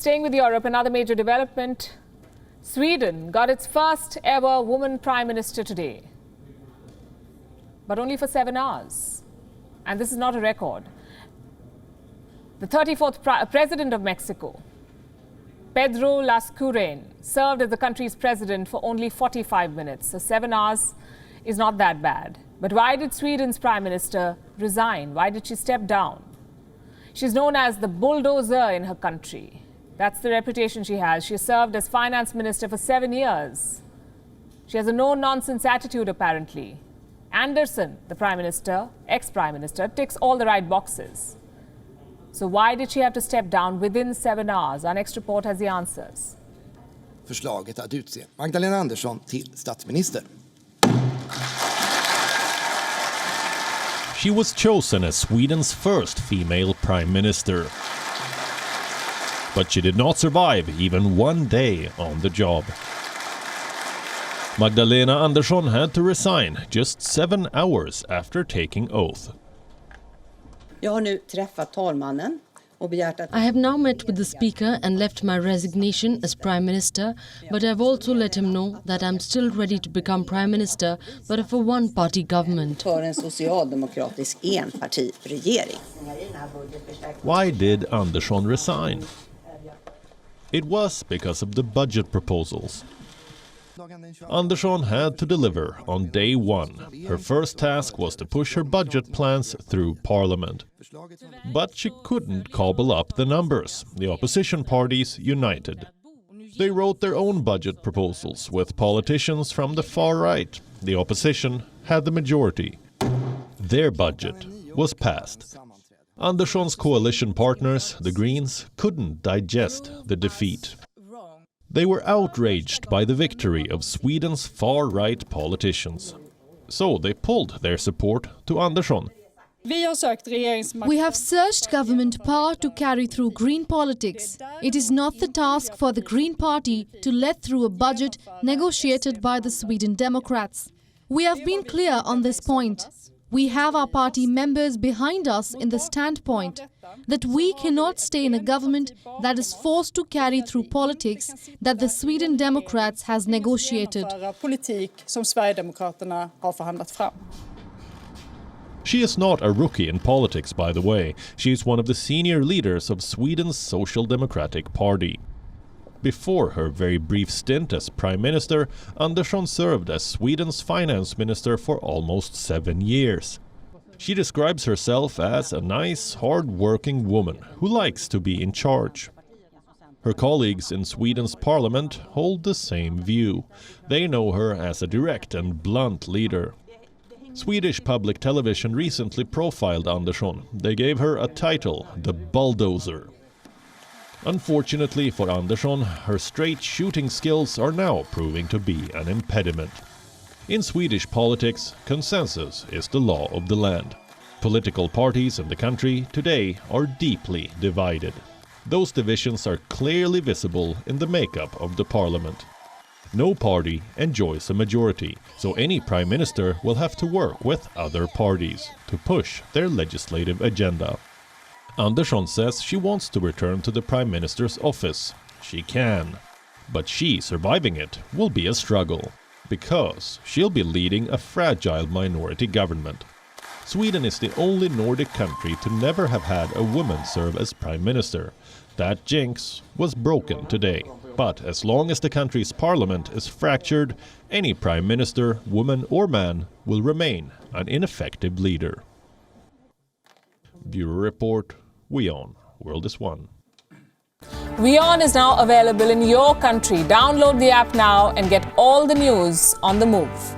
Staying with Europe, another major development. Sweden got its first ever woman Prime Minister today, but only for 7 hours. And this is not a record. The 34th President of Mexico, Pedro Lascurain, served as the country's president for only 45 minutes. So 7 hours is not that bad. But why did Sweden's Prime Minister resign? Why did she step down? She's known as the bulldozer in her country. That's the reputation she has. She served as finance minister for 7 years. She has a no-nonsense attitude, apparently. Andersson, the prime minister, ex-prime minister, ticks all the right boxes. So why did she have to step down within 7 hours? Our next report has the answers. Förslaget att utse Magdalena Andersson till statsminister. She was chosen as Sweden's first female prime minister. But she did not survive even one day on the job. Magdalena Andersson had to resign just 7 hours after taking oath. Jag har nu träffat talmannen och begärt att... I have now met with the speaker and left my resignation as prime minister, but I've also let him know that I'm still ready to become prime minister, but of a one-party government. För en socialdemokratisk enpartiregering. Why did Andersson resign? It was because of the budget proposals. Andersson had to deliver on day one. Her first task was to push her budget plans through parliament. But she couldn't cobble up the numbers. The opposition parties united. They wrote their own budget proposals with politicians from the far right. The opposition had the majority. Their budget was passed. Andersson's coalition partners, the Greens, couldn't digest the defeat. They were outraged by the victory of Sweden's far-right politicians. So they pulled their support to Andersson. We have searched government power to carry through green politics. It is not the task for the Green Party to let through a budget negotiated by the Sweden Democrats. We have been clear on this point. We have our party members behind us in the standpoint that we cannot stay in a government that is forced to carry through politics that the Sweden Democrats has negotiated. She is not a rookie in politics, by the way. She is one of the senior leaders of Sweden's Social Democratic Party. Before her very brief stint as Prime Minister, Andersson served as Sweden's finance minister for almost 7 years. She describes herself as a nice, hard-working woman who likes to be in charge. Her colleagues in Sweden's parliament hold the same view. They know her as a direct and blunt leader. Swedish public television recently profiled Andersson. They gave her a title, the bulldozer. Unfortunately for Andersson, her straight shooting skills are now proving to be an impediment. In Swedish politics, consensus is the law of the land. Political parties in the country today are deeply divided. Those divisions are clearly visible in the makeup of the parliament. No party enjoys a majority, so any prime minister will have to work with other parties to push their legislative agenda. Andersson says she wants to return to the Prime Minister's office. She can. But she surviving it will be a struggle, because she'll be leading a fragile minority government. Sweden is the only Nordic country to never have had a woman serve as Prime Minister. That jinx was broken today. But as long as the country's parliament is fractured, any Prime Minister, woman or man, will remain an ineffective leader. Bureau Report, WION, World is One. WION is now available in your country. Download the app now and get all the news on the move.